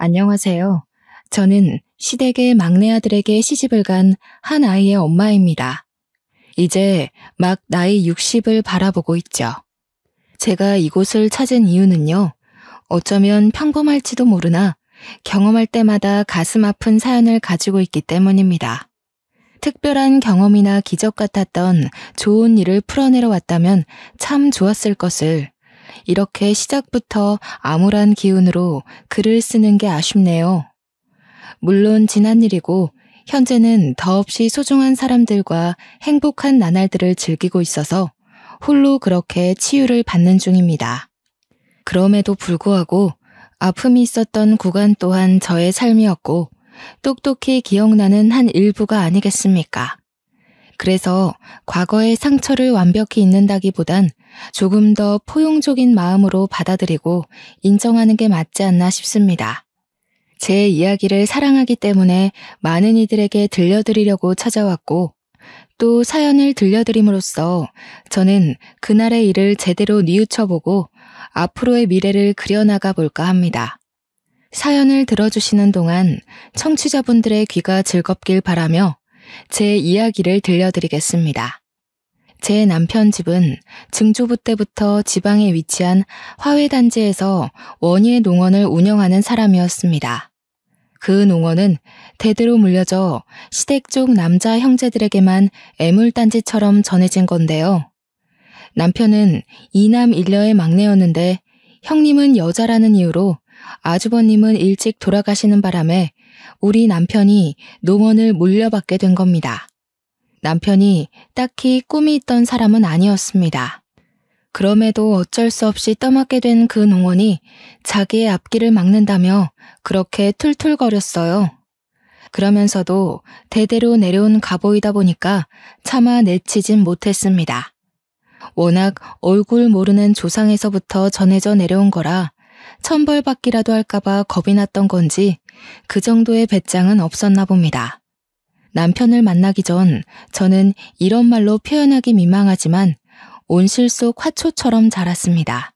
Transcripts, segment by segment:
안녕하세요. 저는 시댁의 막내 아들에게 시집을 간 한 아이의 엄마입니다. 이제 막 나이 60을 바라보고 있죠. 제가 이곳을 찾은 이유는요. 어쩌면 평범할지도 모르나 경험할 때마다 가슴 아픈 사연을 가지고 있기 때문입니다. 특별한 경험이나 기적 같았던 좋은 일을 풀어내려 왔다면 참 좋았을 것을 이렇게 시작부터 암울한 기운으로 글을 쓰는 게 아쉽네요. 물론 지난 일이고 현재는 더없이 소중한 사람들과 행복한 나날들을 즐기고 있어서 홀로 그렇게 치유를 받는 중입니다. 그럼에도 불구하고 아픔이 있었던 구간 또한 저의 삶이었고 똑똑히 기억나는 한 일부가 아니겠습니까? 그래서 과거의 상처를 완벽히 잊는다기보단 조금 더 포용적인 마음으로 받아들이고 인정하는 게 맞지 않나 싶습니다. 제 이야기를 사랑하기 때문에 많은 이들에게 들려드리려고 찾아왔고 또 사연을 들려드림으로써 저는 그날의 일을 제대로 뉘우쳐보고 앞으로의 미래를 그려나가 볼까 합니다. 사연을 들어주시는 동안 청취자분들의 귀가 즐겁길 바라며 제 이야기를 들려드리겠습니다. 제 남편 집은 증조부 때부터 지방에 위치한 화훼단지에서 원예 농원을 운영하는 사람이었습니다. 그 농원은 대대로 물려져 시댁 쪽 남자 형제들에게만 애물단지처럼 전해진 건데요. 남편은 이남 일녀의 막내였는데 형님은 여자라는 이유로 아주버님은 일찍 돌아가시는 바람에 우리 남편이 농원을 물려받게 된 겁니다. 남편이 딱히 꿈이 있던 사람은 아니었습니다. 그럼에도 어쩔 수 없이 떠맡게 된 그 농원이 자기의 앞길을 막는다며 그렇게 툴툴거렸어요. 그러면서도 대대로 내려온 가보이다 보니까 차마 내치진 못했습니다. 워낙 얼굴 모르는 조상에서부터 전해져 내려온 거라 천벌받기라도 할까봐 겁이 났던 건지 그 정도의 배짱은 없었나 봅니다. 남편을 만나기 전 저는 이런 말로 표현하기 민망하지만 온실 속 화초처럼 자랐습니다.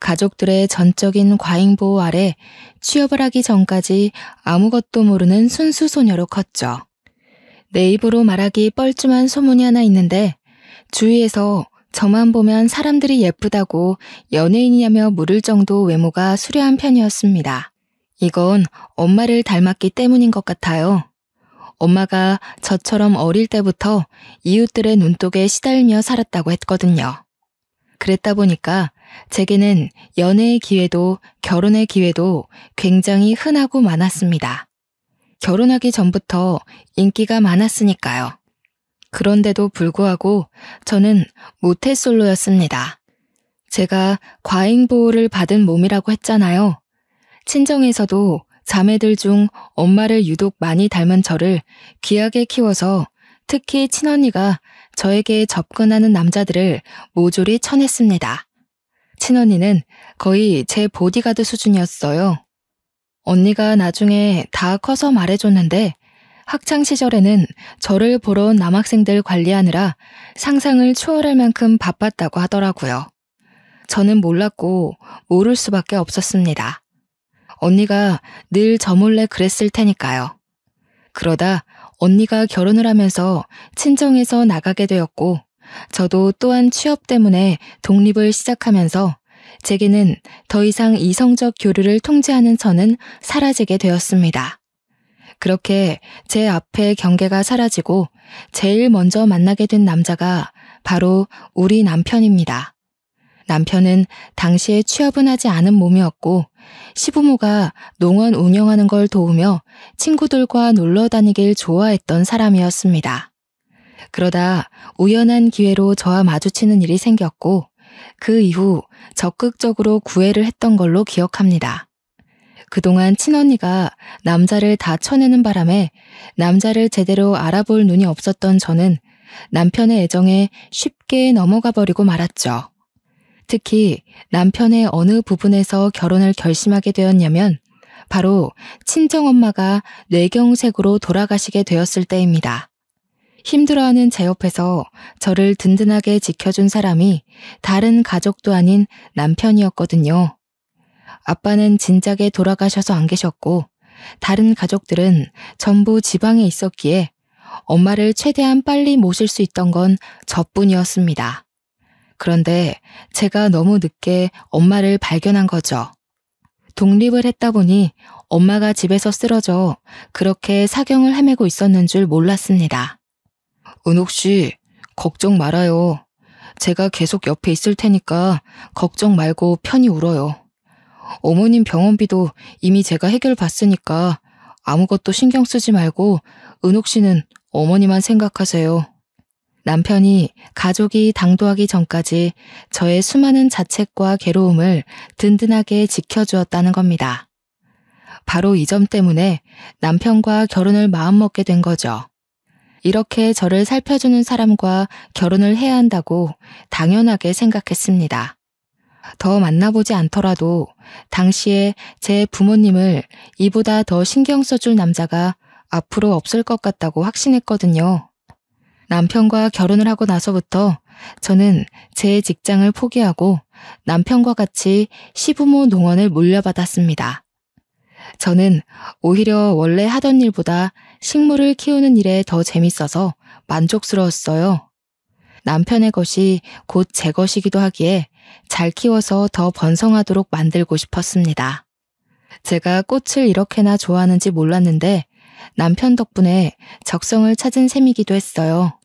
가족들의 전적인 과잉보호 아래 취업을 하기 전까지 아무것도 모르는 순수 소녀로 컸죠. 내 입으로 말하기 뻘쭘한 소문이 하나 있는데 주위에서 저만 보면 사람들이 예쁘다고 연예인이냐며 물을 정도 외모가 수려한 편이었습니다. 이건 엄마를 닮았기 때문인 것 같아요. 엄마가 저처럼 어릴 때부터 이웃들의 눈독에 시달며 살았다고 했거든요. 그랬다 보니까 제게는 연애의 기회도 결혼의 기회도 굉장히 흔하고 많았습니다. 결혼하기 전부터 인기가 많았으니까요. 그런데도 불구하고 저는 모태솔로였습니다. 제가 과잉보호를 받은 몸이라고 했잖아요. 친정에서도 자매들 중 엄마를 유독 많이 닮은 저를 귀하게 키워서 특히 친언니가 저에게 접근하는 남자들을 모조리 쳐냈습니다. 친언니는 거의 제 보디가드 수준이었어요. 언니가 나중에 다 커서 말해줬는데 학창시절에는 저를 보러 온 남학생들 관리하느라 상상을 초월할 만큼 바빴다고 하더라고요. 저는 몰랐고 모를 수밖에 없었습니다. 언니가 늘 저 몰래 그랬을 테니까요. 그러다 언니가 결혼을 하면서 친정에서 나가게 되었고 저도 또한 취업 때문에 독립을 시작하면서 제게는 더 이상 이성적 교류를 통제하는 선은 사라지게 되었습니다. 그렇게 제 앞에 경계가 사라지고 제일 먼저 만나게 된 남자가 바로 우리 남편입니다. 남편은 당시에 취업은 하지 않은 몸이었고 시부모가 농원 운영하는 걸 도우며 친구들과 놀러 다니길 좋아했던 사람이었습니다. 그러다 우연한 기회로 저와 마주치는 일이 생겼고 그 이후 적극적으로 구애를 했던 걸로 기억합니다. 그동안 친언니가 남자를 다 쳐내는 바람에 남자를 제대로 알아볼 눈이 없었던 저는 남편의 애정에 쉽게 넘어가 버리고 말았죠. 특히 남편의 어느 부분에서 결혼을 결심하게 되었냐면 바로 친정엄마가 뇌경색으로 돌아가시게 되었을 때입니다. 힘들어하는 제 옆에서 저를 든든하게 지켜준 사람이 다른 가족도 아닌 남편이었거든요. 아빠는 진작에 돌아가셔서 안 계셨고 다른 가족들은 전부 지방에 있었기에 엄마를 최대한 빨리 모실 수 있던 건 저뿐이었습니다. 그런데 제가 너무 늦게 엄마를 발견한 거죠. 독립을 했다 보니 엄마가 집에서 쓰러져 그렇게 사경을 헤매고 있었는 줄 몰랐습니다. 은옥 씨, 걱정 말아요. 제가 계속 옆에 있을 테니까 걱정 말고 편히 울어요. 어머님 병원비도 이미 제가 해결받으니까 아무것도 신경 쓰지 말고 은옥 씨는 어머니만 생각하세요. 남편이 가족이 당도하기 전까지 저의 수많은 자책과 괴로움을 든든하게 지켜주었다는 겁니다. 바로 이 점 때문에 남편과 결혼을 마음먹게 된 거죠. 이렇게 저를 살펴주는 사람과 결혼을 해야 한다고 당연하게 생각했습니다. 더 만나보지 않더라도 당시에 제 부모님을 이보다 더 신경 써줄 남자가 앞으로 없을 것 같다고 확신했거든요. 남편과 결혼을 하고 나서부터 저는 제 직장을 포기하고 남편과 같이 시부모 농원을 물려받았습니다. 저는 오히려 원래 하던 일보다 식물을 키우는 일에 더 재밌어서 만족스러웠어요. 남편의 것이 곧 제 것이기도 하기에 잘 키워서 더 번성하도록 만들고 싶었습니다. 제가 꽃을 이렇게나 좋아하는지 몰랐는데 남편 덕분에 적성을 찾은 셈이기도 했어요.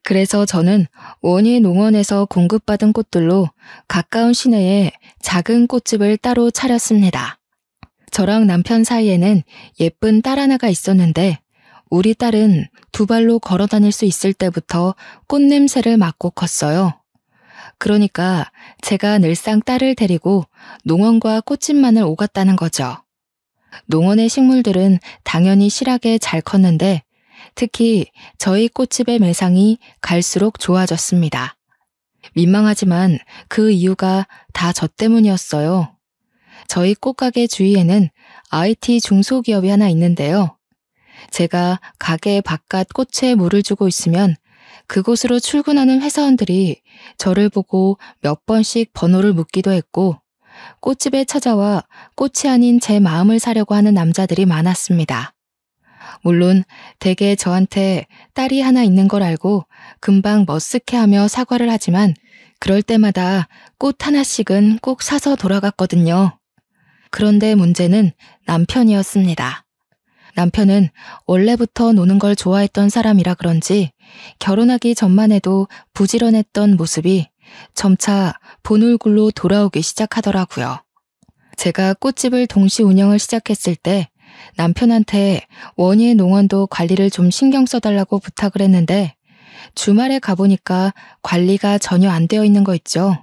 그래서 저는 원예 농원에서 공급받은 꽃들로 가까운 시내에 작은 꽃집을 따로 차렸습니다. 저랑 남편 사이에는 예쁜 딸 하나가 있었는데 우리 딸은 두 발로 걸어 다닐 수 있을 때부터 꽃 냄새를 맡고 컸어요. 그러니까 제가 늘상 딸을 데리고 농원과 꽃집만을 오갔다는 거죠. 농원의 식물들은 당연히 실하게 잘 컸는데 특히 저희 꽃집의 매상이 갈수록 좋아졌습니다. 민망하지만 그 이유가 다 저 때문이었어요. 저희 꽃가게 주위에는 IT 중소기업이 하나 있는데요. 제가 가게 바깥 꽃에 물을 주고 있으면 그곳으로 출근하는 회사원들이 저를 보고 몇 번씩 번호를 묻기도 했고 꽃집에 찾아와 꽃이 아닌 제 마음을 사려고 하는 남자들이 많았습니다. 물론 대개 저한테 딸이 하나 있는 걸 알고 금방 머쓱해하며 사과를 하지만 그럴 때마다 꽃 하나씩은 꼭 사서 돌아갔거든요. 그런데 문제는 남편이었습니다. 남편은 원래부터 노는 걸 좋아했던 사람이라 그런지 결혼하기 전만 해도 부지런했던 모습이 점차 본울굴로 돌아오기 시작하더라고요. 제가 꽃집을 동시 운영을 시작했을 때 남편한테 원예 농원도 관리를 좀 신경 써달라고 부탁을 했는데 주말에 가보니까 관리가 전혀 안 되어 있는 거 있죠.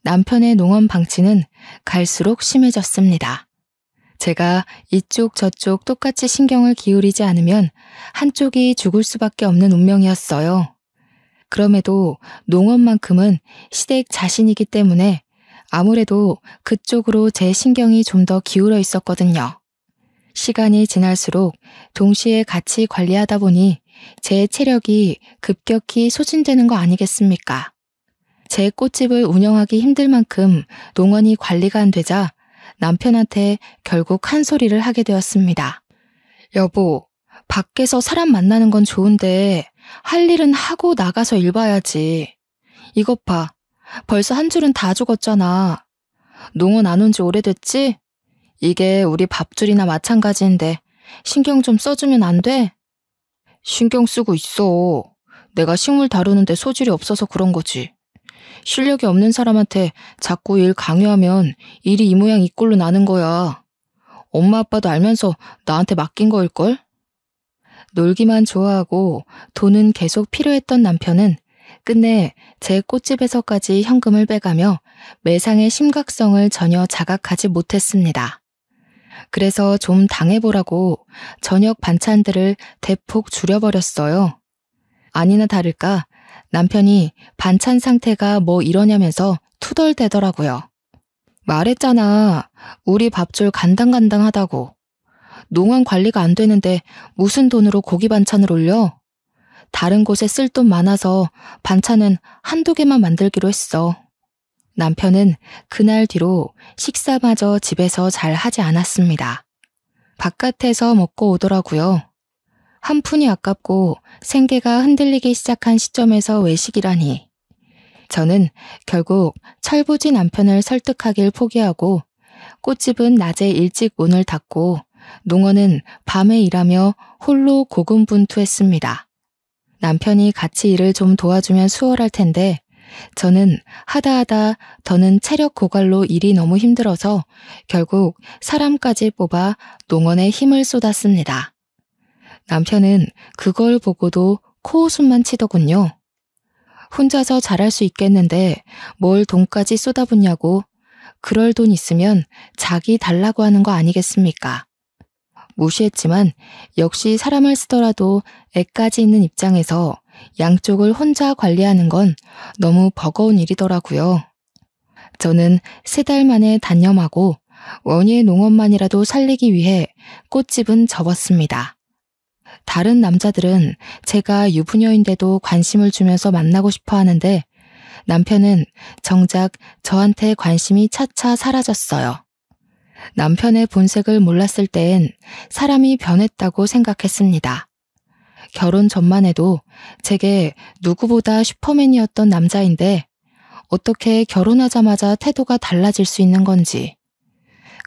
남편의 농원 방치는 갈수록 심해졌습니다. 제가 이쪽 저쪽 똑같이 신경을 기울이지 않으면 한쪽이 죽을 수밖에 없는 운명이었어요. 그럼에도 농원만큼은 시댁 자신이기 때문에 아무래도 그쪽으로 제 신경이 좀 더 기울어 있었거든요. 시간이 지날수록 동시에 같이 관리하다 보니 제 체력이 급격히 소진되는 거 아니겠습니까? 제 꽃집을 운영하기 힘들 만큼 농원이 관리가 안 되자 남편한테 결국 한 소리를 하게 되었습니다. 여보, 밖에서 사람 만나는 건 좋은데 할 일은 하고 나가서 일 봐야지. 이것 봐, 벌써 한 줄은 다 죽었잖아. 농원 안 온 지 오래됐지? 이게 우리 밥줄이나 마찬가지인데 신경 좀 써주면 안 돼? 신경 쓰고 있어. 내가 식물 다루는데 소질이 없어서 그런 거지. 실력이 없는 사람한테 자꾸 일 강요하면 일이 이 모양 이 꼴로 나는 거야. 엄마 아빠도 알면서 나한테 맡긴 거일걸? 놀기만 좋아하고 돈은 계속 필요했던 남편은 끝내 제 꽃집에서까지 현금을 빼가며 매상의 심각성을 전혀 자각하지 못했습니다. 그래서 좀 당해보라고 저녁 반찬들을 대폭 줄여버렸어요. 아니나 다를까 남편이 반찬 상태가 뭐 이러냐면서 투덜대더라고요. 말했잖아. 우리 밥줄 간당간당하다고. 농원 관리가 안 되는데 무슨 돈으로 고기 반찬을 올려? 다른 곳에 쓸 돈 많아서 반찬은 한두 개만 만들기로 했어. 남편은 그날 뒤로 식사마저 집에서 잘 하지 않았습니다. 바깥에서 먹고 오더라고요. 한 푼이 아깝고 생계가 흔들리기 시작한 시점에서 외식이라니. 저는 결국 철부지 남편을 설득하길 포기하고 꽃집은 낮에 일찍 문을 닫고 농어는 밤에 일하며 홀로 고군분투했습니다. 남편이 같이 일을 좀 도와주면 수월할 텐데 저는 하다하다 더는 체력 고갈로 일이 너무 힘들어서 결국 사람까지 뽑아 농원에 힘을 쏟았습니다. 남편은 그걸 보고도 코웃음만 치더군요. 혼자서 잘할 수 있겠는데 뭘 돈까지 쏟아붓냐고. 그럴 돈 있으면 자기 달라고 하는 거 아니겠습니까? 무시했지만 역시 사람을 쓰더라도 애까지 있는 입장에서 양쪽을 혼자 관리하는 건 너무 버거운 일이더라고요. 저는 3달 만에 단념하고 원희의 농업만이라도 살리기 위해 꽃집은 접었습니다. 다른 남자들은 제가 유부녀인데도 관심을 주면서 만나고 싶어 하는데 남편은 정작 저한테 관심이 차차 사라졌어요. 남편의 본색을 몰랐을 땐 사람이 변했다고 생각했습니다. 결혼 전만 해도 제게 누구보다 슈퍼맨이었던 남자인데 어떻게 결혼하자마자 태도가 달라질 수 있는 건지.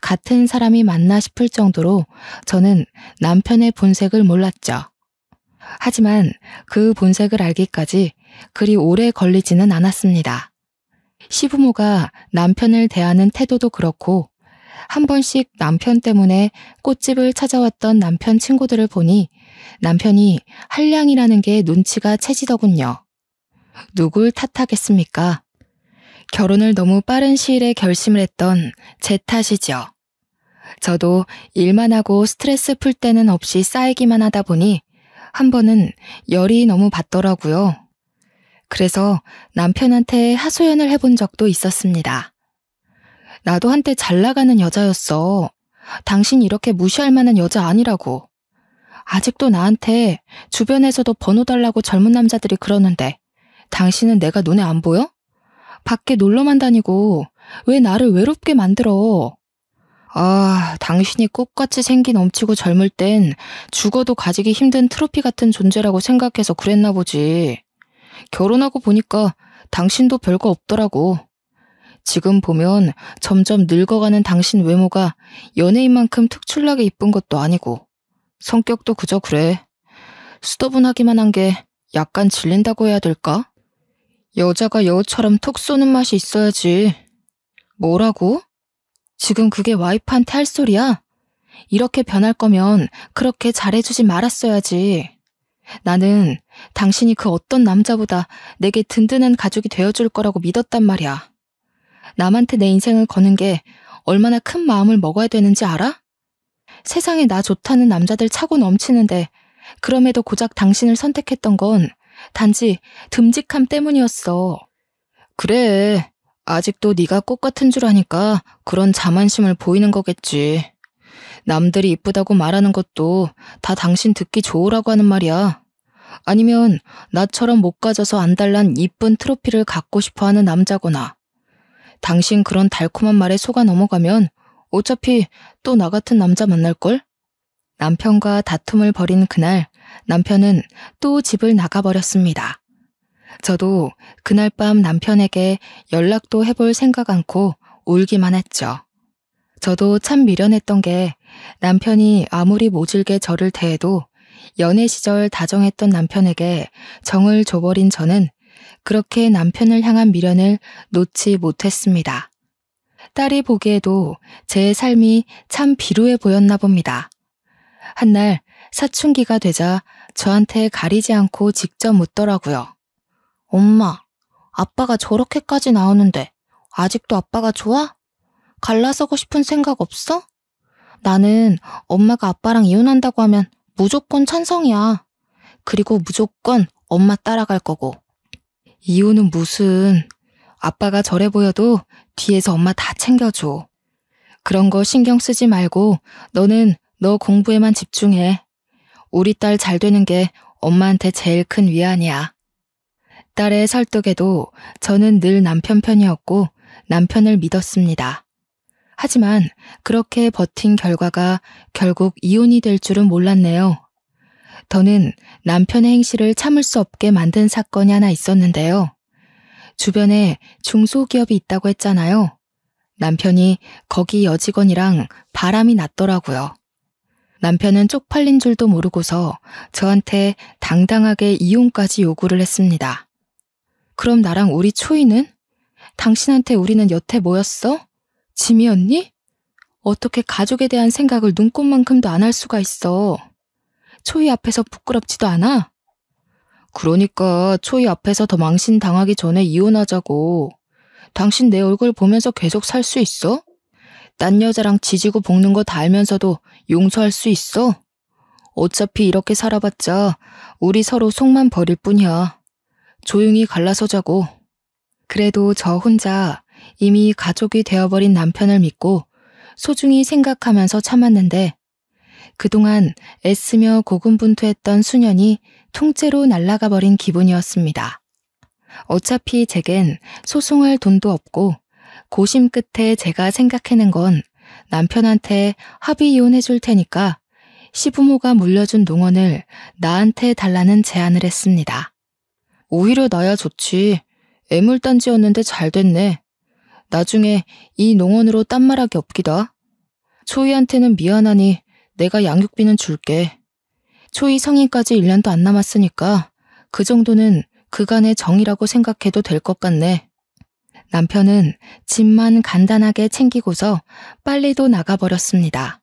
같은 사람이 맞나 싶을 정도로 저는 남편의 본색을 몰랐죠. 하지만 그 본색을 알기까지 그리 오래 걸리지는 않았습니다. 시부모가 남편을 대하는 태도도 그렇고 한 번씩 남편 때문에 꽃집을 찾아왔던 남편 친구들을 보니 남편이 한량이라는 게 눈치가 채지더군요. 누굴 탓하겠습니까? 결혼을 너무 빠른 시일에 결심을 했던 제 탓이죠. 저도 일만 하고 스트레스 풀 때는 없이 쌓이기만 하다 보니 한 번은 열이 너무 받더라고요. 그래서 남편한테 하소연을 해본 적도 있었습니다. 나도 한때 잘 나가는 여자였어. 당신 이렇게 무시할 만한 여자 아니라고. 아직도 나한테 주변에서도 번호 달라고 젊은 남자들이 그러는데 당신은 내가 눈에 안 보여? 밖에 놀러만 다니고 왜 나를 외롭게 만들어? 아, 당신이 꽃같이 생기 넘치고 젊을 땐 죽어도 가지기 힘든 트로피 같은 존재라고 생각해서 그랬나 보지. 결혼하고 보니까 당신도 별거 없더라고. 지금 보면 점점 늙어가는 당신 외모가 연예인만큼 특출나게 이쁜 것도 아니고 성격도 그저 그래. 수더분하기만 한 게 약간 질린다고 해야 될까? 여자가 여우처럼 톡 쏘는 맛이 있어야지. 뭐라고? 지금 그게 와이프한테 할 소리야? 이렇게 변할 거면 그렇게 잘해주지 말았어야지. 나는 당신이 그 어떤 남자보다 내게 든든한 가족이 되어줄 거라고 믿었단 말이야. 남한테 내 인생을 거는 게 얼마나 큰 마음을 먹어야 되는지 알아? 세상에 나 좋다는 남자들 차고 넘치는데 그럼에도 고작 당신을 선택했던 건 단지 듬직함 때문이었어. 그래, 아직도 네가 꽃 같은 줄 아니까 그런 자만심을 보이는 거겠지. 남들이 이쁘다고 말하는 것도 다 당신 듣기 좋으라고 하는 말이야. 아니면 나처럼 못 가져서 안달난 이쁜 트로피를 갖고 싶어하는 남자거나. 당신 그런 달콤한 말에 속아 넘어가면 어차피 또 나 같은 남자 만날걸? 남편과 다툼을 벌인 그날 남편은 또 집을 나가버렸습니다. 저도 그날 밤 남편에게 연락도 해볼 생각 않고 울기만 했죠. 저도 참 미련했던 게 남편이 아무리 모질게 저를 대해도 연애 시절 다정했던 남편에게 정을 줘버린 저는 그렇게 남편을 향한 미련을 놓지 못했습니다. 딸이 보기에도 제 삶이 참 비루해 보였나 봅니다. 한날 사춘기가 되자 저한테 가리지 않고 직접 묻더라고요. 엄마, 아빠가 저렇게까지 나오는데 아직도 아빠가 좋아? 갈라서고 싶은 생각 없어? 나는 엄마가 아빠랑 이혼한다고 하면 무조건 찬성이야. 그리고 무조건 엄마 따라갈 거고. 이혼은 무슨... 아빠가 저래 보여도 뒤에서 엄마 다 챙겨줘. 그런 거 신경 쓰지 말고 너는 너 공부에만 집중해. 우리 딸 잘 되는 게 엄마한테 제일 큰 위안이야. 딸의 설득에도 저는 늘 남편 편이었고 남편을 믿었습니다. 하지만 그렇게 버틴 결과가 결국 이혼이 될 줄은 몰랐네요. 더는 남편의 행실을 참을 수 없게 만든 사건이 하나 있었는데요. 주변에 중소기업이 있다고 했잖아요. 남편이 거기 여직원이랑 바람이 났더라고요. 남편은 쪽팔린 줄도 모르고서 저한테 당당하게 이혼까지 요구를 했습니다. 그럼 나랑 우리 초이는? 당신한테 우리는 여태 뭐였어? 짐이었니? 어떻게 가족에 대한 생각을 눈꼽만큼도 안 할 수가 있어. 초이 앞에서 부끄럽지도 않아? 그러니까 초이 앞에서 더 망신당하기 전에 이혼하자고. 당신 내 얼굴 보면서 계속 살 수 있어? 딴 여자랑 지지고 볶는 거 다 알면서도 용서할 수 있어? 어차피 이렇게 살아봤자 우리 서로 속만 버릴 뿐이야. 조용히 갈라서자고. 그래도 저 혼자 이미 가족이 되어버린 남편을 믿고 소중히 생각하면서 참았는데 그동안 애쓰며 고군분투했던 수년이 통째로 날아가 버린 기분이었습니다. 어차피 제겐 소송할 돈도 없고 고심 끝에 제가 생각해낸 건 남편한테 합의 이혼해줄 테니까 시부모가 물려준 농원을 나한테 달라는 제안을 했습니다. 오히려 나야 좋지. 애물단지였는데 잘 됐네. 나중에 이 농원으로 딴 말하기 없기다. 초이한테는 미안하니 내가 양육비는 줄게. 초이 성인까지 1년도 안 남았으니까 그 정도는 그간의 정이라고 생각해도 될 것 같네. 남편은 집만 간단하게 챙기고서 빨리도 나가버렸습니다.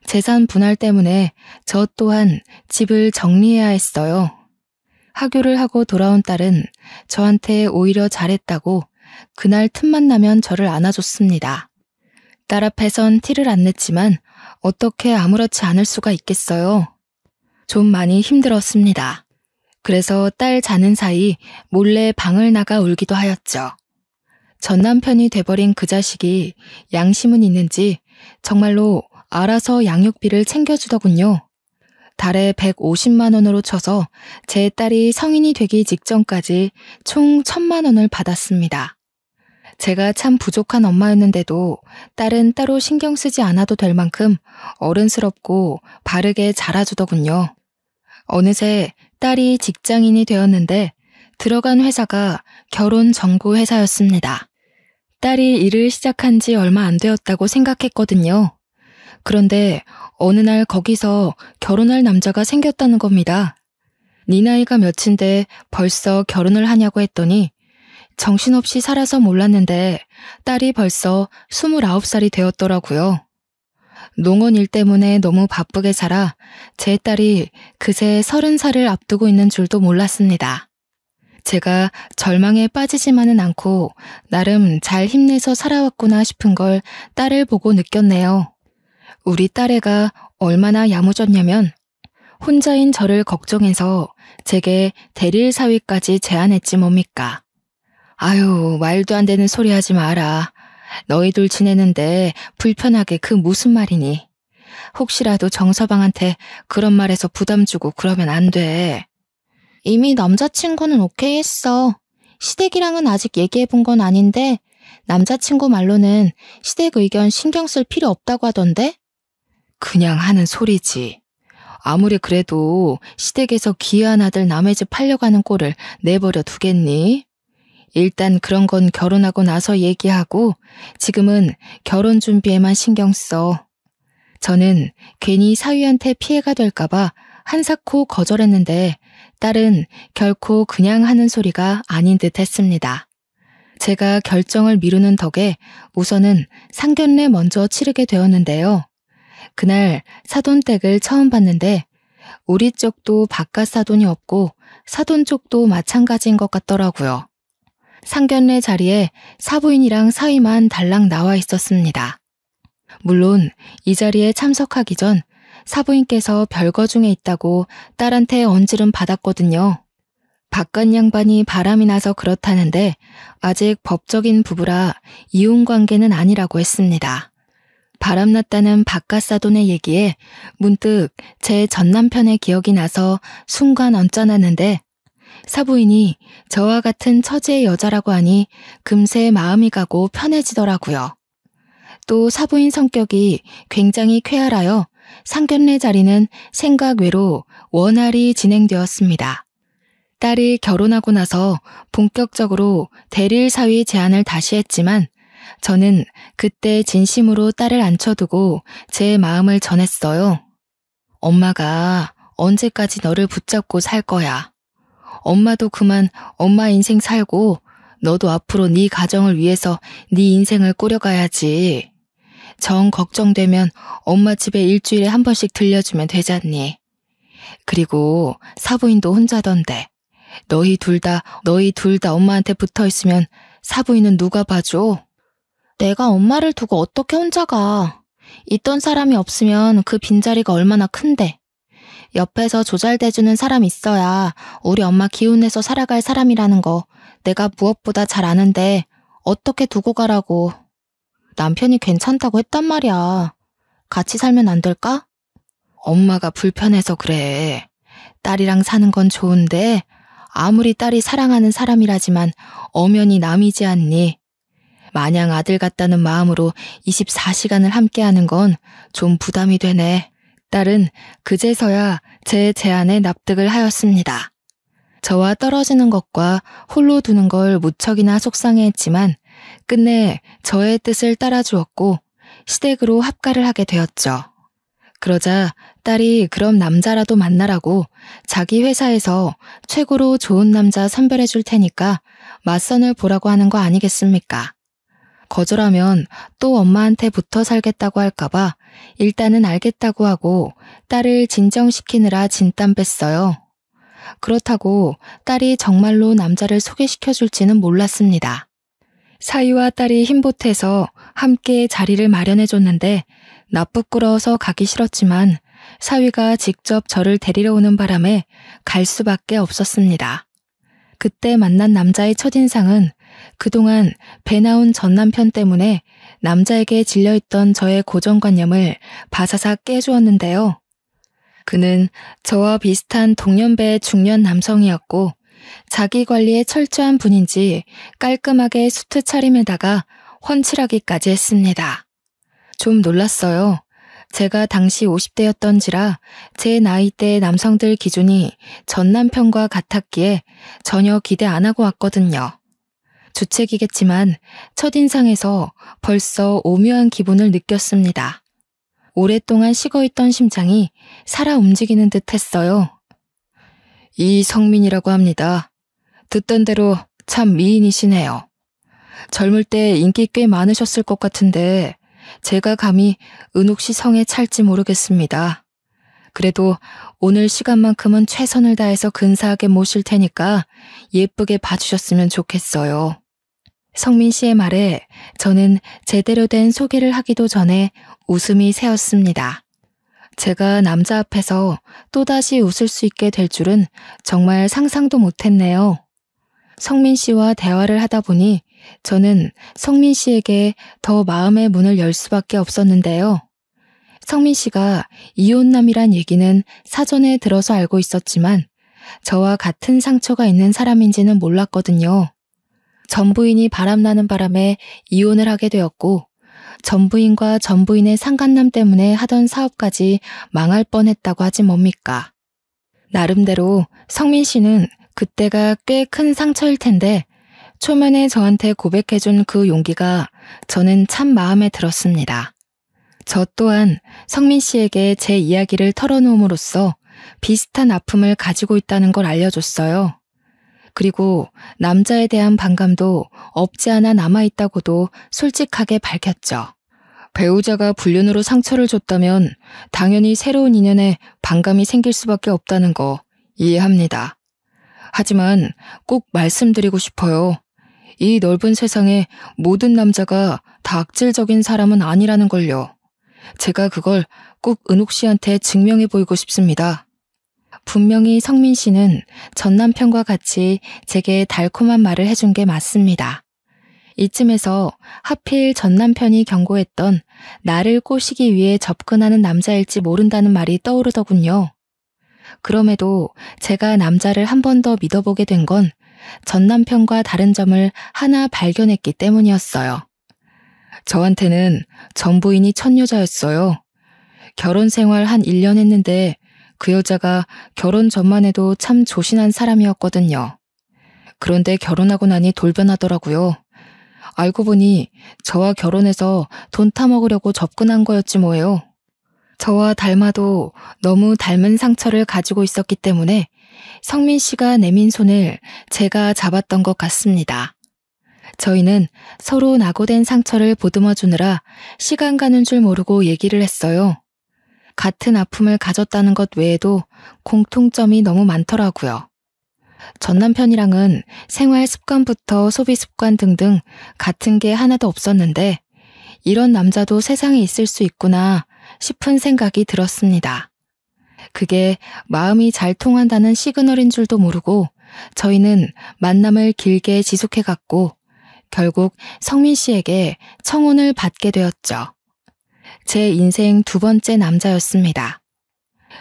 재산 분할 때문에 저 또한 집을 정리해야 했어요. 하교를 하고 돌아온 딸은 저한테 오히려 잘했다고 그날 틈만 나면 저를 안아줬습니다. 딸 앞에선 티를 안 냈지만 어떻게 아무렇지 않을 수가 있겠어요. 좀 많이 힘들었습니다. 그래서 딸 자는 사이 몰래 방을 나가 울기도 하였죠. 전 남편이 돼버린 그 자식이 양심은 있는지 정말로 알아서 양육비를 챙겨주더군요. 달에 150만 원으로 쳐서 제 딸이 성인이 되기 직전까지 총 1,000만 원을 받았습니다. 제가 참 부족한 엄마였는데도 딸은 따로 신경 쓰지 않아도 될 만큼 어른스럽고 바르게 자라주더군요. 어느새 딸이 직장인이 되었는데 들어간 회사가 결혼 정보 회사였습니다. 딸이 일을 시작한 지 얼마 안 되었다고 생각했거든요. 그런데 어느 날 거기서 결혼할 남자가 생겼다는 겁니다. 네 나이가 몇인데 벌써 결혼을 하냐고 했더니 정신없이 살아서 몰랐는데 딸이 벌써 29살이 되었더라고요. 농원 일 때문에 너무 바쁘게 살아 제 딸이 그새 30살을 앞두고 있는 줄도 몰랐습니다. 제가 절망에 빠지지만은 않고 나름 잘 힘내서 살아왔구나 싶은 걸 딸을 보고 느꼈네요. 우리 딸애가 얼마나 야무졌냐면 혼자인 저를 걱정해서 제게 대릴 사위까지 제안했지 뭡니까. 아유, 말도 안 되는 소리 하지 마라. 너희들 지내는데 불편하게 그 무슨 말이니. 혹시라도 정서방한테 그런 말해서 부담 주고 그러면 안 돼. 이미 남자친구는 오케이 했어. 시댁이랑은 아직 얘기해본 건 아닌데 남자친구 말로는 시댁 의견 신경 쓸 필요 없다고 하던데? 그냥 하는 소리지. 아무리 그래도 시댁에서 귀한 아들 남의 집 팔려가는 꼴을 내버려 두겠니? 일단 그런 건 결혼하고 나서 얘기하고 지금은 결혼 준비에만 신경 써. 저는 괜히 사위한테 피해가 될까봐 한사코 거절했는데 딸은 결코 그냥 하는 소리가 아닌 듯 했습니다. 제가 결정을 미루는 덕에 우선은 상견례 먼저 치르게 되었는데요. 그날 사돈댁을 처음 봤는데 우리 쪽도 바깥 사돈이 없고 사돈 쪽도 마찬가지인 것 같더라고요. 상견례 자리에 사부인이랑 사위만 달랑 나와 있었습니다. 물론 이 자리에 참석하기 전 사부인께서 별거 중에 있다고 딸한테 언질은 받았거든요. 바깥 양반이 바람이 나서 그렇다는데 아직 법적인 부부라 이혼 관계는 아니라고 했습니다. 바람났다는 바깥 사돈의 얘기에 문득 제 전남편의 기억이 나서 순간 언짢았는데 사부인이 저와 같은 처지의 여자라고 하니 금세 마음이 가고 편해지더라고요. 또 사부인 성격이 굉장히 쾌활하여 상견례 자리는 생각 외로 원활히 진행되었습니다. 딸이 결혼하고 나서 본격적으로 대릴 사위 제안을 다시 했지만 저는 그때 진심으로 딸을 앉혀두고 제 마음을 전했어요. 엄마가 언제까지 너를 붙잡고 살 거야. 엄마도 그만 엄마 인생 살고 너도 앞으로 네 가정을 위해서 네 인생을 꾸려가야지. 정 걱정되면 엄마 집에 일주일에 한 번씩 들려주면 되잖니. 그리고 사부인도 혼자던데 너희 둘 다 엄마한테 붙어있으면 사부인은 누가 봐줘? 내가 엄마를 두고 어떻게 혼자 가. 있던 사람이 없으면 그 빈자리가 얼마나 큰데. 옆에서 조잘대주는 사람 있어야 우리 엄마 기운내서 살아갈 사람이라는 거 내가 무엇보다 잘 아는데 어떻게 두고 가라고. 남편이 괜찮다고 했단 말이야. 같이 살면 안 될까? 엄마가 불편해서 그래. 딸이랑 사는 건 좋은데 아무리 딸이 사랑하는 사람이라지만 엄연히 남이지 않니. 마냥 아들 같다는 마음으로 24시간을 함께하는 건 좀 부담이 되네. 딸은 그제서야 제 제안에 납득을 하였습니다. 저와 떨어지는 것과 홀로 두는 걸 무척이나 속상해했지만 끝내 저의 뜻을 따라주었고 시댁으로 합가를 하게 되었죠. 그러자 딸이 그럼 남자라도 만나라고 자기 회사에서 최고로 좋은 남자 선별해 줄 테니까 맞선을 보라고 하는 거 아니겠습니까? 거절하면 또 엄마한테 붙어 살겠다고 할까봐 일단은 알겠다고 하고 딸을 진정시키느라 진땀 뺐어요. 그렇다고 딸이 정말로 남자를 소개시켜줄지는 몰랐습니다. 사위와 딸이 힘보태서 함께 자리를 마련해줬는데 나 부끄러워서 가기 싫었지만 사위가 직접 저를 데리러 오는 바람에 갈 수밖에 없었습니다. 그때 만난 남자의 첫인상은 그동안 배 나온 전 남편 때문에 남자에게 질려있던 저의 고정관념을 바사삭 깨주었는데요. 그는 저와 비슷한 동년배의 중년 남성이었고 자기 관리에 철저한 분인지 깔끔하게 수트 차림에다가 훤칠하기까지 했습니다. 좀 놀랐어요. 제가 당시 50대였던지라 제 나이대의 남성들 기준이 전 남편과 같았기에 전혀 기대 안 하고 왔거든요. 주책이겠지만 첫인상에서 벌써 오묘한 기분을 느꼈습니다. 오랫동안 식어있던 심장이 살아 움직이는 듯 했어요. 이성민이라고 합니다. 듣던 대로 참 미인이시네요. 젊을 때 인기 꽤 많으셨을 것 같은데 제가 감히 은옥 씨 성에 찰지 모르겠습니다. 그래도 오늘 시간만큼은 최선을 다해서 근사하게 모실 테니까 예쁘게 봐주셨으면 좋겠어요. 성민 씨의 말에 저는 제대로 된 소개를 하기도 전에 웃음이 새었습니다. 제가 남자 앞에서 또다시 웃을 수 있게 될 줄은 정말 상상도 못했네요. 성민 씨와 대화를 하다 보니 저는 성민 씨에게 더 마음의 문을 열 수밖에 없었는데요. 성민 씨가 이혼남이란 얘기는 사전에 들어서 알고 있었지만 저와 같은 상처가 있는 사람인지는 몰랐거든요. 전부인이 바람나는 바람에 이혼을 하게 되었고 전부인과 전부인의 상간남 때문에 하던 사업까지 망할 뻔했다고 하지 뭡니까. 나름대로 성민 씨는 그때가 꽤 큰 상처일 텐데 초면에 저한테 고백해준 그 용기가 저는 참 마음에 들었습니다. 저 또한 성민 씨에게 제 이야기를 털어놓음으로써 비슷한 아픔을 가지고 있다는 걸 알려줬어요. 그리고 남자에 대한 반감도 없지 않아 남아있다고도 솔직하게 밝혔죠. 배우자가 불륜으로 상처를 줬다면 당연히 새로운 인연에 반감이 생길 수밖에 없다는 거 이해합니다. 하지만 꼭 말씀드리고 싶어요. 이 넓은 세상에 모든 남자가 다 악질적인 사람은 아니라는 걸요. 제가 그걸 꼭 은옥 씨한테 증명해 보이고 싶습니다. 분명히 성민 씨는 전 남편과 같이 제게 달콤한 말을 해준 게 맞습니다. 이쯤에서 하필 전 남편이 경고했던 나를 꼬시기 위해 접근하는 남자일지 모른다는 말이 떠오르더군요. 그럼에도 제가 남자를 한 번 더 믿어보게 된 건 전 남편과 다른 점을 하나 발견했기 때문이었어요. 저한테는 전 부인이 첫 여자였어요. 결혼 생활 한 1년 했는데 그 여자가 결혼 전만 해도 참 조신한 사람이었거든요. 그런데 결혼하고 나니 돌변하더라고요. 알고 보니 저와 결혼해서 돈 타먹으려고 접근한 거였지 뭐예요. 저와 닮아도 너무 닮은 상처를 가지고 있었기 때문에 성민 씨가 내민 손을 제가 잡았던 것 같습니다. 저희는 서로 낙오된 상처를 보듬어 주느라 시간 가는 줄 모르고 얘기를 했어요. 같은 아픔을 가졌다는 것 외에도 공통점이 너무 많더라고요. 전 남편이랑은 생활 습관부터 소비 습관 등등 같은 게 하나도 없었는데 이런 남자도 세상에 있을 수 있구나 싶은 생각이 들었습니다. 그게 마음이 잘 통한다는 시그널인 줄도 모르고 저희는 만남을 길게 지속해갔고 결국 성민 씨에게 청혼을 받게 되었죠. 제 인생 두 번째 남자였습니다.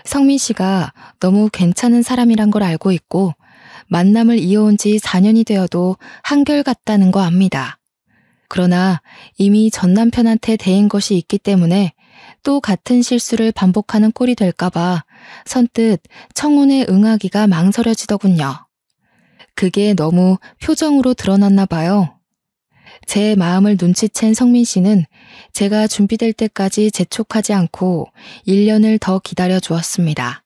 성민 씨가 너무 괜찮은 사람이란 걸 알고 있고 만남을 이어온 지 4년이 되어도 한결같다는 거 압니다. 그러나 이미 전 남편한테 대인 것이 있기 때문에 또 같은 실수를 반복하는 꼴이 될까봐 선뜻 청혼에 응하기가 망설여지더군요. 그게 너무 표정으로 드러났나 봐요. 제 마음을 눈치챈 성민 씨는 제가 준비될 때까지 재촉하지 않고 1년을 더 기다려 주었습니다.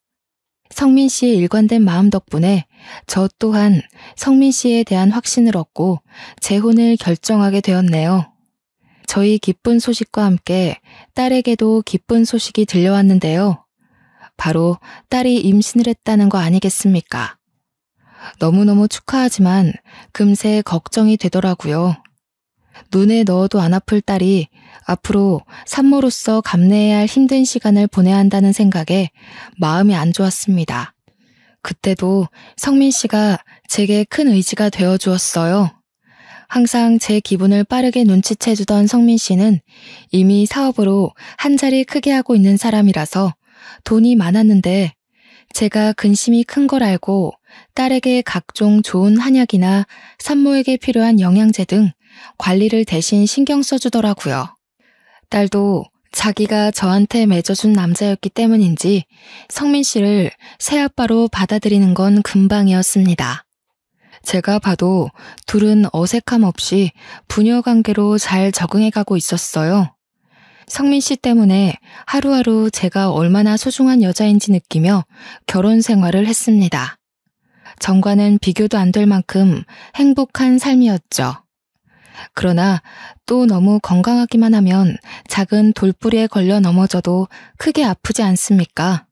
성민 씨의 일관된 마음 덕분에 저 또한 성민 씨에 대한 확신을 얻고 재혼을 결정하게 되었네요. 저희 기쁜 소식과 함께 딸에게도 기쁜 소식이 들려왔는데요. 바로 딸이 임신을 했다는 거 아니겠습니까? 너무너무 축하하지만 금세 걱정이 되더라고요. 눈에 넣어도 안 아플 딸이 앞으로 산모로서 감내해야 할 힘든 시간을 보내야 한다는 생각에 마음이 안 좋았습니다. 그때도 성민 씨가 제게 큰 의지가 되어 주었어요. 항상 제 기분을 빠르게 눈치채주던 성민 씨는 이미 사업으로 한 자리 크게 하고 있는 사람이라서 돈이 많았는데 제가 근심이 큰 걸 알고 딸에게 각종 좋은 한약이나 산모에게 필요한 영양제 등 관리를 대신 신경 써주더라고요. 딸도 자기가 저한테 맺어준 남자였기 때문인지 성민 씨를 새아빠로 받아들이는 건 금방이었습니다. 제가 봐도 둘은 어색함 없이 부녀 관계로 잘 적응해가고 있었어요. 성민 씨 때문에 하루하루 제가 얼마나 소중한 여자인지 느끼며 결혼 생활을 했습니다. 전과는 비교도 안 될 만큼 행복한 삶이었죠. 그러나 또 너무 건강하기만 하면 작은 돌부리에 걸려 넘어져도 크게 아프지 않습니까?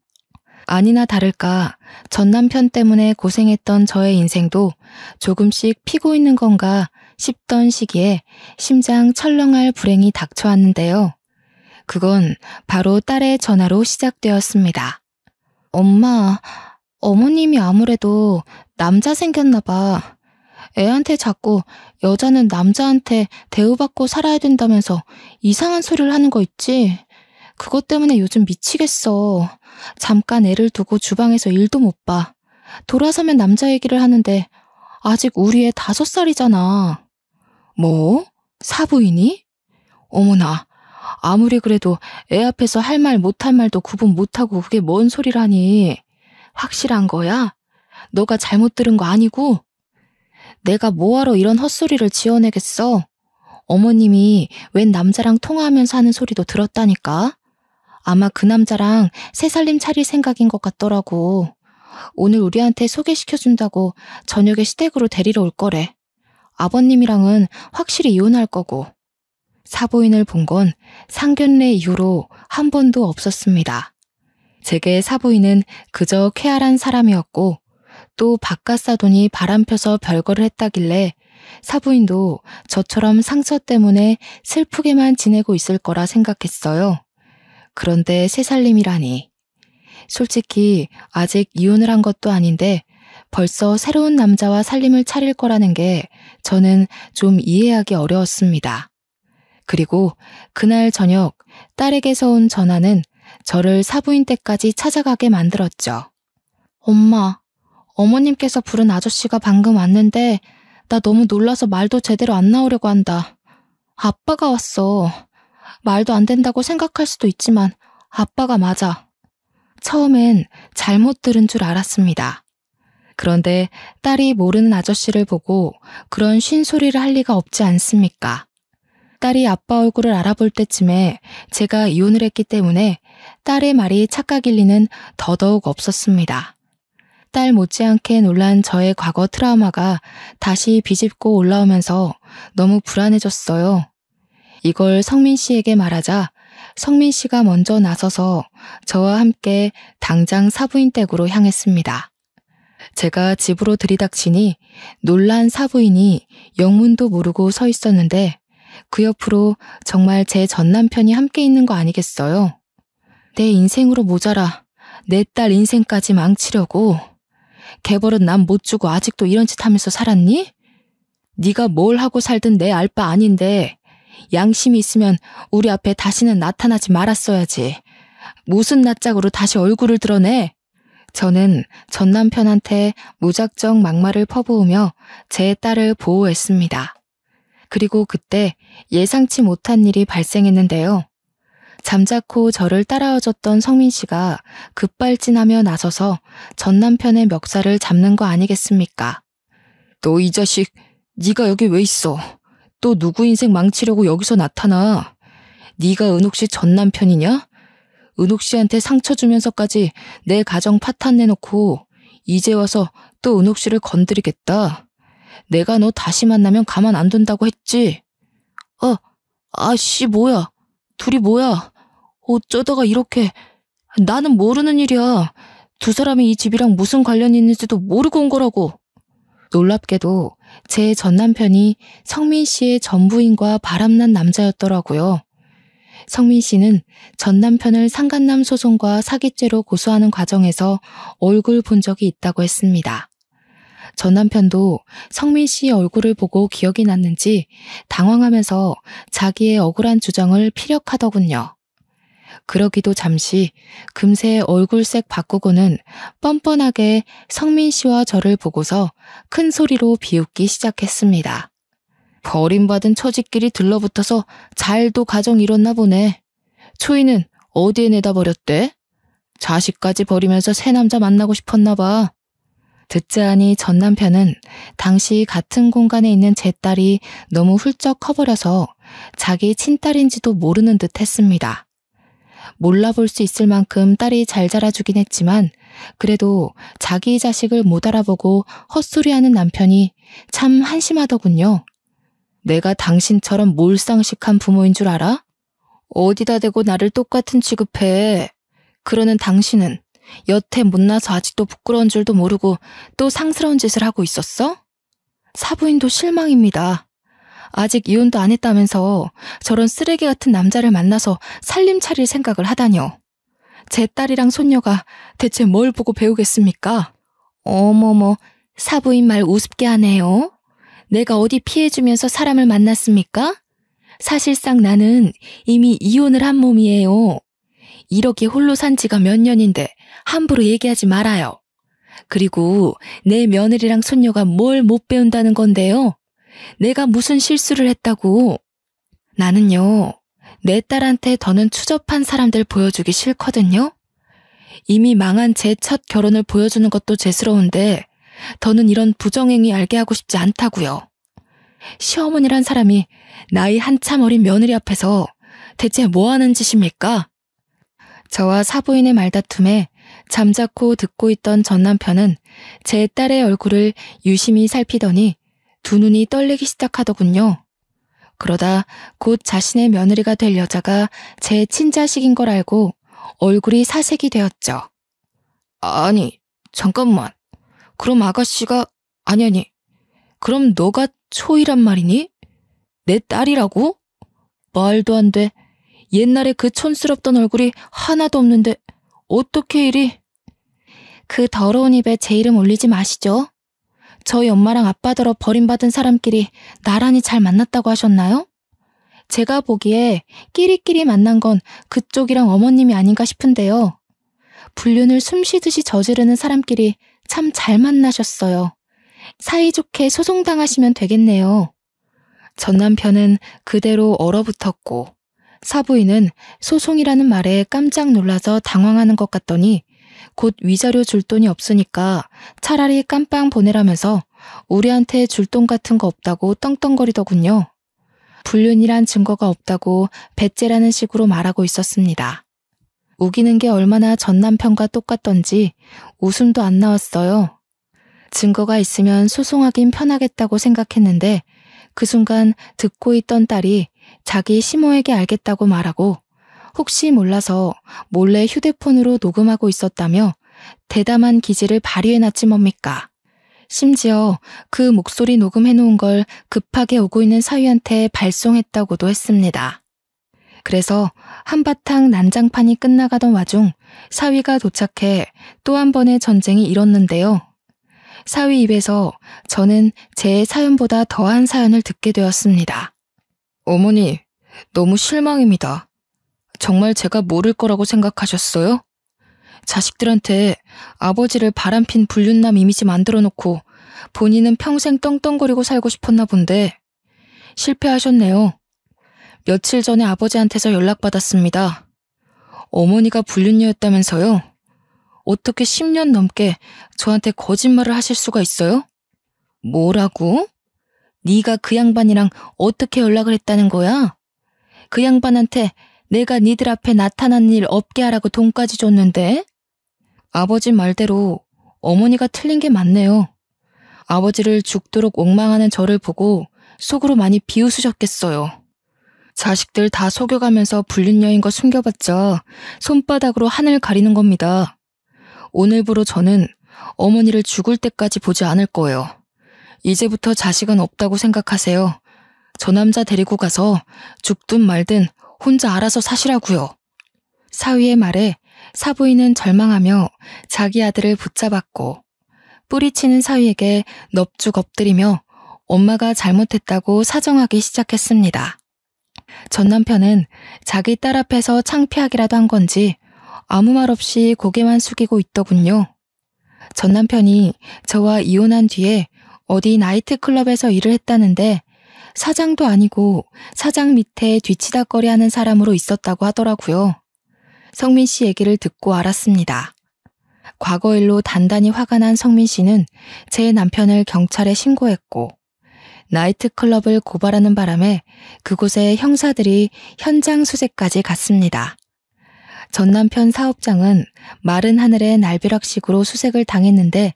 아니나 다를까 전 남편 때문에 고생했던 저의 인생도 조금씩 피고 있는 건가 싶던 시기에 심장 철렁할 불행이 닥쳐왔는데요. 그건 바로 딸의 전화로 시작되었습니다. 엄마, 어머님이 아무래도 남자 생겼나 봐. 애한테 자꾸 여자는 남자한테 대우받고 살아야 된다면서 이상한 소리를 하는 거 있지? 그것 때문에 요즘 미치겠어. 잠깐 애를 두고 주방에서 일도 못 봐. 돌아서면 남자 얘기를 하는데 아직 우리 애 5살이잖아. 뭐? 사부인이? 어머나, 아무리 그래도 애 앞에서 할 말 못할 말도 구분 못하고 그게 뭔 소리라니. 확실한 거야? 너가 잘못 들은 거 아니고? 내가 뭐하러 이런 헛소리를 지어내겠어? 어머님이 웬 남자랑 통화하면서 하는 소리도 들었다니까? 아마 그 남자랑 새살림 차릴 생각인 것 같더라고. 오늘 우리한테 소개시켜준다고 저녁에 시댁으로 데리러 올 거래. 아버님이랑은 확실히 이혼할 거고. 사부인을 본 건 상견례 이후로 한 번도 없었습니다. 제게 사부인은 그저 쾌활한 사람이었고 또 바깥 사돈이 바람펴서 별거를 했다길래 사부인도 저처럼 상처 때문에 슬프게만 지내고 있을 거라 생각했어요. 그런데 새살림이라니. 솔직히 아직 이혼을 한 것도 아닌데 벌써 새로운 남자와 살림을 차릴 거라는 게 저는 좀 이해하기 어려웠습니다. 그리고 그날 저녁 딸에게서 온 전화는 저를 사부인 댁까지 찾아가게 만들었죠. 엄마, 어머님께서 부른 아저씨가 방금 왔는데 나 너무 놀라서 말도 제대로 안 나오려고 한다. 아빠가 왔어. 말도 안 된다고 생각할 수도 있지만 아빠가 맞아. 처음엔 잘못 들은 줄 알았습니다. 그런데 딸이 모르는 아저씨를 보고 그런 쉰소리를 할 리가 없지 않습니까? 딸이 아빠 얼굴을 알아볼 때쯤에 제가 이혼을 했기 때문에 딸의 말이 착각일 리는 더더욱 없었습니다. 딸 못지않게 놀란 저의 과거 트라우마가 다시 비집고 올라오면서 너무 불안해졌어요. 이걸 성민 씨에게 말하자 성민 씨가 먼저 나서서 저와 함께 당장 사부인 댁으로 향했습니다. 제가 집으로 들이닥치니 놀란 사부인이 영문도 모르고 서 있었는데 그 옆으로 정말 제 전남편이 함께 있는 거 아니겠어요? 내 인생으로 모자라 내 딸 인생까지 망치려고. 개벌은 남 못 주고 아직도 이런 짓 하면서 살았니? 네가 뭘 하고 살든 내 알 바 아닌데 양심이 있으면 우리 앞에 다시는 나타나지 말았어야지. 무슨 낯짝으로 다시 얼굴을 드러내? 저는 전 남편한테 무작정 막말을 퍼부으며 제 딸을 보호했습니다. 그리고 그때 예상치 못한 일이 발생했는데요. 잠자코 저를 따라와줬던 성민 씨가 급발진하며 나서서 전 남편의 멱살을 잡는 거 아니겠습니까? 너 이 자식, 네가 여기 왜 있어? 또 누구 인생 망치려고 여기서 나타나? 네가 은옥 씨 전 남편이냐? 은옥 씨한테 상처 주면서까지 내 가정 파탄 내놓고 이제 와서 또 은옥 씨를 건드리겠다. 내가 너 다시 만나면 가만 안 둔다고 했지? 아씨 뭐야? 둘이 뭐야? 어쩌다가 이렇게. 나는 모르는 일이야. 두 사람이 이 집이랑 무슨 관련이 있는지도 모르고 온 거라고. 놀랍게도 제 전남편이 성민 씨의 전부인과 바람난 남자였더라고요. 성민 씨는 전남편을 상간남 소송과 사기죄로 고소하는 과정에서 얼굴 본 적이 있다고 했습니다. 전남편도 성민 씨의 얼굴을 보고 기억이 났는지 당황하면서 자기의 억울한 주장을 피력하더군요. 그러기도 잠시 금세 얼굴색 바꾸고는 뻔뻔하게 성민 씨와 저를 보고서 큰 소리로 비웃기 시작했습니다. 버림받은 처지끼리 들러붙어서 잘도 가정 이뤘나 보네. 초이는 어디에 내다 버렸대? 자식까지 버리면서 새 남자 만나고 싶었나 봐. 듣자 하니 전 남편은 당시 같은 공간에 있는 제 딸이 너무 훌쩍 커버려서 자기 친딸인지도 모르는 듯 했습니다. 몰라볼 수 있을 만큼 딸이 잘 자라주긴 했지만 그래도 자기 자식을 못 알아보고 헛소리하는 남편이 참 한심하더군요. 내가 당신처럼 몰상식한 부모인 줄 알아? 어디다 대고 나를 똑같은 취급해. 그러는 당신은 여태 못나서 아직도 부끄러운 줄도 모르고 또 상스러운 짓을 하고 있었어? 사부인도 실망입니다. 아직 이혼도 안 했다면서 저런 쓰레기 같은 남자를 만나서 살림 차릴 생각을 하다뇨. 제 딸이랑 손녀가 대체 뭘 보고 배우겠습니까? 어머머, 사부인 말 우습게 하네요. 내가 어디 피해주면서 사람을 만났습니까? 사실상 나는 이미 이혼을 한 몸이에요. 이렇게 홀로 산 지가 몇 년인데 함부로 얘기하지 말아요. 그리고 내 며느리랑 손녀가 뭘 못 배운다는 건데요. 내가 무슨 실수를 했다고. 나는요, 내 딸한테 더는 추접한 사람들 보여주기 싫거든요. 이미 망한 제 첫 결혼을 보여주는 것도 죄스러운데 더는 이런 부정행위 알게 하고 싶지 않다고요. 시어머니란 사람이 나이 한참 어린 며느리 앞에서 대체 뭐 하는 짓입니까? 저와 사부인의 말다툼에 잠자코 듣고 있던 전 남편은 제 딸의 얼굴을 유심히 살피더니 두 눈이 떨리기 시작하더군요. 그러다 곧 자신의 며느리가 될 여자가 제 친자식인 걸 알고 얼굴이 사색이 되었죠. 아니, 잠깐만. 그럼 아가씨가, 아니. 그럼 너가 초이란 말이니? 내 딸이라고? 말도 안 돼. 옛날에 그 촌스럽던 얼굴이 하나도 없는데 어떻게 이리. 그 더러운 입에 제 이름 올리지 마시죠. 저희 엄마랑 아빠더러 버림받은 사람끼리 나란히 잘 만났다고 하셨나요? 제가 보기에 끼리끼리 만난 건 그쪽이랑 어머님이 아닌가 싶은데요. 불륜을 숨쉬듯이 저지르는 사람끼리 참 잘 만나셨어요. 사이좋게 소송당하시면 되겠네요. 전 남편은 그대로 얼어붙었고 사부인은 소송이라는 말에 깜짝 놀라서 당황하는 것 같더니 곧 위자료 줄 돈이 없으니까 차라리 깜빵 보내라면서 우리한테 줄 돈 같은 거 없다고 떵떵거리더군요. 불륜이란 증거가 없다고 배째라는 식으로 말하고 있었습니다. 우기는 게 얼마나 전 남편과 똑같던지 웃음도 안 나왔어요. 증거가 있으면 소송하긴 편하겠다고 생각했는데 그 순간 듣고 있던 딸이 자기 시모에게 알겠다고 말하고 혹시 몰라서 몰래 휴대폰으로 녹음하고 있었다며 대담한 기질을 발휘해놨지 뭡니까. 심지어 그 목소리 녹음해놓은 걸 급하게 오고 있는 사위한테 발송했다고도 했습니다. 그래서 한바탕 난장판이 끝나가던 와중 사위가 도착해 또 한 번의 전쟁이 일었는데요. 사위 입에서 저는 제 사연보다 더한 사연을 듣게 되었습니다. 어머니, 너무 실망입니다. 정말 제가 모를 거라고 생각하셨어요? 자식들한테 아버지를 바람핀 불륜남 이미지 만들어 놓고 본인은 평생 떵떵거리고 살고 싶었나 본데 실패하셨네요. 며칠 전에 아버지한테서 연락받았습니다. 어머니가 불륜녀였다면서요? 어떻게 10년 넘게 저한테 거짓말을 하실 수가 있어요? 뭐라고? 네가 그 양반이랑 어떻게 연락을 했다는 거야? 그 양반한테 내가 니들 앞에 나타나는 일 없게 하라고 돈까지 줬는데? 아버지 말대로 어머니가 틀린 게 맞네요. 아버지를 죽도록 옥망하는 저를 보고 속으로 많이 비웃으셨겠어요. 자식들 다 속여가면서 불륜녀인 거 숨겨봤자 손바닥으로 하늘 가리는 겁니다. 오늘부로 저는 어머니를 죽을 때까지 보지 않을 거예요. 이제부터 자식은 없다고 생각하세요. 저 남자 데리고 가서 죽든 말든 혼자 알아서 사시라고요. 사위의 말에 사부인은 절망하며 자기 아들을 붙잡았고 뿌리치는 사위에게 넙죽 엎드리며 엄마가 잘못했다고 사정하기 시작했습니다. 전 남편은 자기 딸 앞에서 창피하기라도 한 건지 아무 말 없이 고개만 숙이고 있더군요. 전 남편이 저와 이혼한 뒤에 어디 나이트클럽에서 일을 했다는데 사장도 아니고 사장 밑에 뒤치다꺼리하는 사람으로 있었다고 하더라고요. 성민 씨 얘기를 듣고 알았습니다. 과거 일로 단단히 화가 난 성민 씨는 제 남편을 경찰에 신고했고 나이트클럽을 고발하는 바람에 그곳에 형사들이 현장 수색까지 갔습니다. 전 남편 사업장은 마른 하늘의 날벼락식으로 수색을 당했는데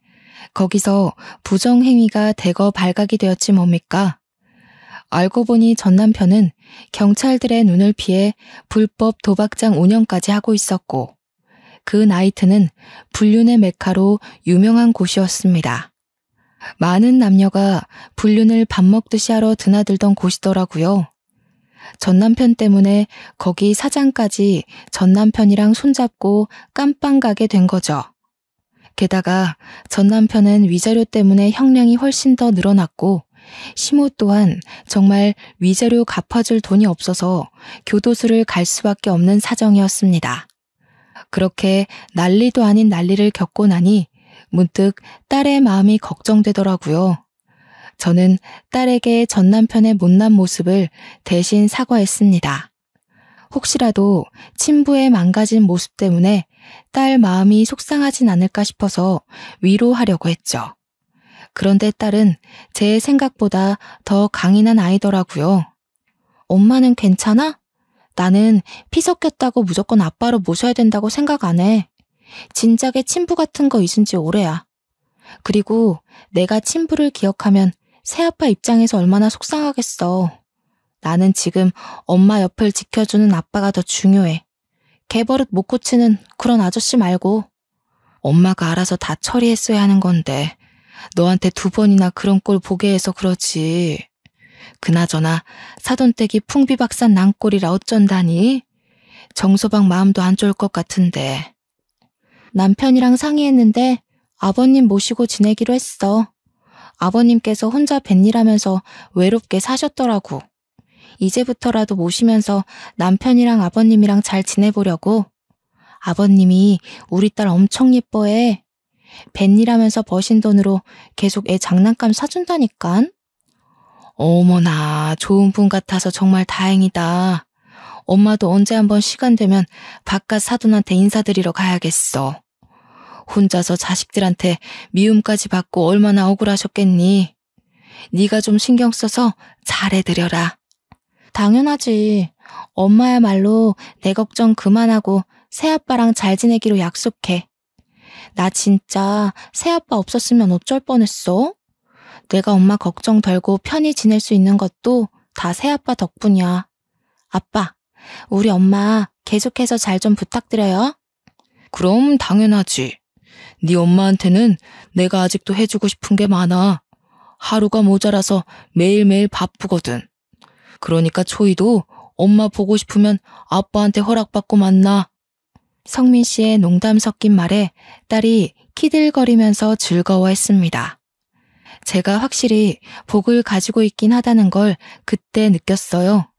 거기서 부정행위가 대거 발각이 되었지 뭡니까? 알고 보니 전 남편은 경찰들의 눈을 피해 불법 도박장 운영까지 하고 있었고 그 나이트는 불륜의 메카로 유명한 곳이었습니다. 많은 남녀가 불륜을 밥 먹듯이 하러 드나들던 곳이더라고요. 전 남편 때문에 거기 사장까지 전 남편이랑 손잡고 깜빵 가게 된 거죠. 게다가 전 남편은 위자료 때문에 형량이 훨씬 더 늘어났고 시모 또한 정말 위자료 갚아줄 돈이 없어서 교도소를 갈 수밖에 없는 사정이었습니다. 그렇게 난리도 아닌 난리를 겪고 나니 문득 딸의 마음이 걱정되더라고요. 저는 딸에게 전 남편의 못난 모습을 대신 사과했습니다. 혹시라도 친부의 망가진 모습 때문에 딸 마음이 속상하진 않을까 싶어서 위로하려고 했죠. 그런데 딸은 제 생각보다 더 강인한 아이더라고요. 엄마는 괜찮아? 나는 피 섞였다고 무조건 아빠로 모셔야 된다고 생각 안 해. 진작에 친부 같은 거 잊은 지 오래야. 그리고 내가 친부를 기억하면 새아빠 입장에서 얼마나 속상하겠어. 나는 지금 엄마 옆을 지켜주는 아빠가 더 중요해. 개버릇 못 고치는 그런 아저씨 말고. 엄마가 알아서 다 처리했어야 하는 건데 너한테 2번이나 그런 꼴 보게 해서 그러지. 그나저나 사돈댁이 풍비박산 난 꼴이라 어쩐다니? 정서방 마음도 안 좋을 것 같은데. 남편이랑 상의했는데 아버님 모시고 지내기로 했어. 아버님께서 혼자 뱃일하면서 외롭게 사셨더라고. 이제부터라도 모시면서 남편이랑 아버님이랑 잘 지내보려고. 아버님이 우리 딸 엄청 예뻐해. 뱃일하면서 버신 돈으로 계속 애 장난감 사준다니깐. 어머나, 좋은 분 같아서 정말 다행이다. 엄마도 언제 한번 시간 되면 바깥 사돈한테 인사드리러 가야겠어. 혼자서 자식들한테 미움까지 받고 얼마나 억울하셨겠니. 네가 좀 신경 써서 잘해드려라. 당연하지. 엄마야말로 내 걱정 그만하고 새아빠랑 잘 지내기로 약속해. 나 진짜 새아빠 없었으면 어쩔 뻔했어. 내가 엄마 걱정 덜고 편히 지낼 수 있는 것도 다 새아빠 덕분이야. 아빠, 우리 엄마 계속해서 잘 좀 부탁드려요. 그럼 당연하지. 네 엄마한테는 내가 아직도 해주고 싶은 게 많아. 하루가 모자라서 매일매일 바쁘거든. 그러니까 초이도 엄마 보고 싶으면 아빠한테 허락받고 만나. 성민 씨의 농담 섞인 말에 딸이 키들거리면서 즐거워했습니다. 제가 확실히 복을 가지고 있긴 하다는 걸 그때 느꼈어요.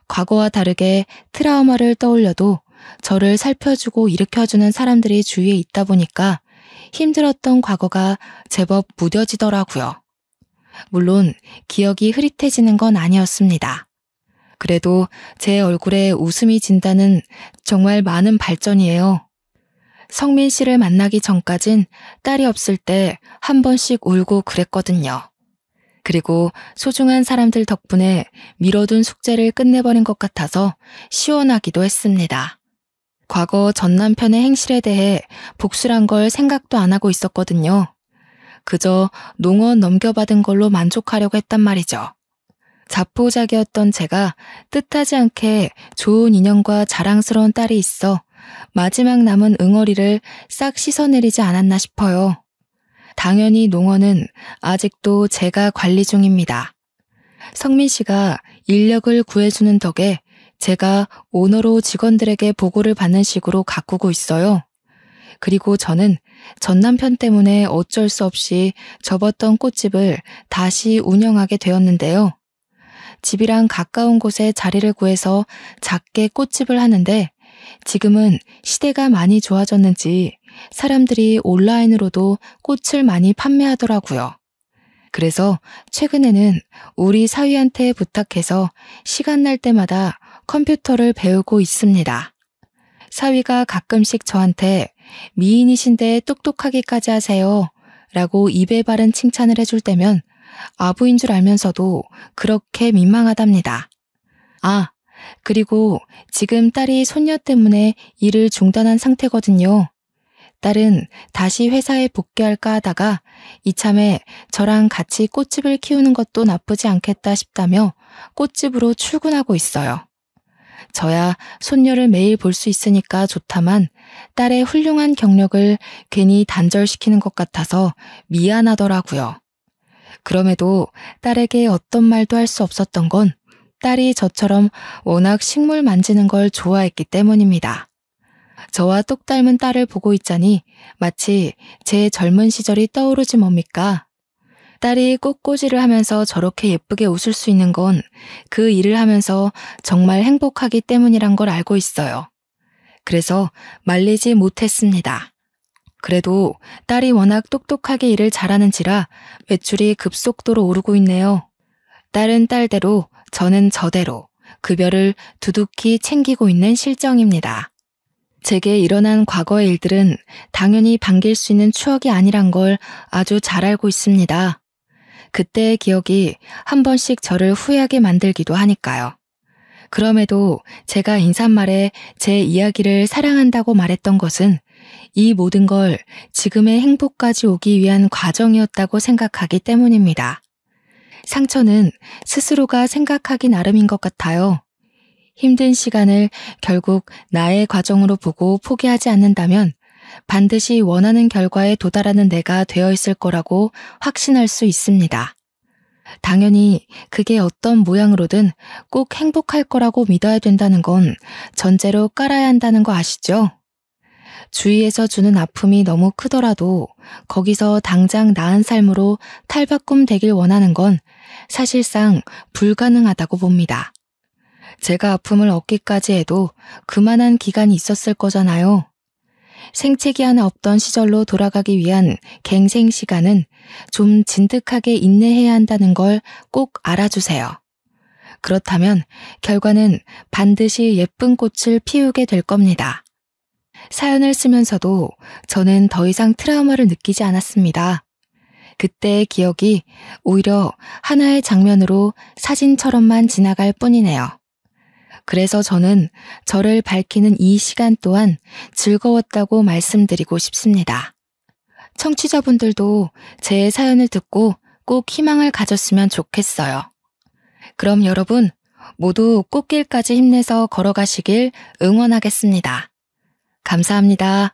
과거와 다르게 트라우마를 떠올려도 저를 살펴주고 일으켜주는 사람들이 주위에 있다 보니까 힘들었던 과거가 제법 무뎌지더라고요. 물론 기억이 흐릿해지는 건 아니었습니다. 그래도 제 얼굴에 웃음이 진다는 정말 많은 발전이에요. 성민 씨를 만나기 전까진 딸이 없을 때 한 번씩 울고 그랬거든요. 그리고 소중한 사람들 덕분에 미뤄둔 숙제를 끝내버린 것 같아서 시원하기도 했습니다. 과거 전 남편의 행실에 대해 복수란 걸 생각도 안 하고 있었거든요. 그저 농원 넘겨받은 걸로 만족하려고 했단 말이죠. 자포자기였던 제가 뜻하지 않게 좋은 인연과 자랑스러운 딸이 있어 마지막 남은 응어리를 싹 씻어내리지 않았나 싶어요. 당연히 농원은 아직도 제가 관리 중입니다. 성민 씨가 인력을 구해주는 덕에 제가 오너로 직원들에게 보고를 받는 식으로 가꾸고 있어요. 그리고 저는 전 남편 때문에 어쩔 수 없이 접었던 꽃집을 다시 운영하게 되었는데요. 집이랑 가까운 곳에 자리를 구해서 작게 꽃집을 하는데 지금은 시대가 많이 좋아졌는지 사람들이 온라인으로도 꽃을 많이 판매하더라고요. 그래서 최근에는 우리 사위한테 부탁해서 시간 날 때마다 컴퓨터를 배우고 있습니다. 사위가 가끔씩 저한테 미인이신데 똑똑하기까지 하세요 라고 입에 바른 칭찬을 해줄 때면 아부인 줄 알면서도 그렇게 민망하답니다. 아, 그리고 지금 딸이 손녀 때문에 일을 중단한 상태거든요. 딸은 다시 회사에 복귀할까 하다가 이참에 저랑 같이 꽃집을 키우는 것도 나쁘지 않겠다 싶다며 꽃집으로 출근하고 있어요. 저야 손녀를 매일 볼 수 있으니까 좋다만 딸의 훌륭한 경력을 괜히 단절시키는 것 같아서 미안하더라고요. 그럼에도 딸에게 어떤 말도 할 수 없었던 건 딸이 저처럼 워낙 식물 만지는 걸 좋아했기 때문입니다. 저와 똑 닮은 딸을 보고 있자니 마치 제 젊은 시절이 떠오르지 뭡니까? 딸이 꽃꽂이를 하면서 저렇게 예쁘게 웃을 수 있는 건 그 일을 하면서 정말 행복하기 때문이란 걸 알고 있어요. 그래서 말리지 못했습니다. 그래도 딸이 워낙 똑똑하게 일을 잘하는지라 매출이 급속도로 오르고 있네요. 딸은 딸대로 저는 저대로 급여를 두둑히 챙기고 있는 실정입니다. 제게 일어난 과거의 일들은 당연히 반길 수 있는 추억이 아니란 걸 아주 잘 알고 있습니다. 그때의 기억이 한 번씩 저를 후회하게 만들기도 하니까요. 그럼에도 제가 인사말에 제 이야기를 사랑한다고 말했던 것은 이 모든 걸 지금의 행복까지 오기 위한 과정이었다고 생각하기 때문입니다. 상처는 스스로가 생각하기 나름인 것 같아요. 힘든 시간을 결국 나의 과정으로 보고 포기하지 않는다면 반드시 원하는 결과에 도달하는 내가 되어 있을 거라고 확신할 수 있습니다. 당연히 그게 어떤 모양으로든 꼭 행복할 거라고 믿어야 된다는 건 전제로 깔아야 한다는 거 아시죠? 주위에서 주는 아픔이 너무 크더라도 거기서 당장 나은 삶으로 탈바꿈 되길 원하는 건 사실상 불가능하다고 봅니다. 제가 아픔을 얻기까지 해도 그만한 기간이 있었을 거잖아요. 생채기 하나 없던 시절로 돌아가기 위한 갱생 시간은 좀 진득하게 인내해야 한다는 걸 꼭 알아주세요. 그렇다면 결과는 반드시 예쁜 꽃을 피우게 될 겁니다. 사연을 쓰면서도 저는 더 이상 트라우마를 느끼지 않았습니다. 그때의 기억이 오히려 하나의 장면으로 사진처럼만 지나갈 뿐이네요. 그래서 저는 저를 밝히는 이 시간 또한 즐거웠다고 말씀드리고 싶습니다. 청취자분들도 제 사연을 듣고 꼭 희망을 가졌으면 좋겠어요. 그럼 여러분 모두 꽃길까지 힘내서 걸어가시길 응원하겠습니다. 감사합니다.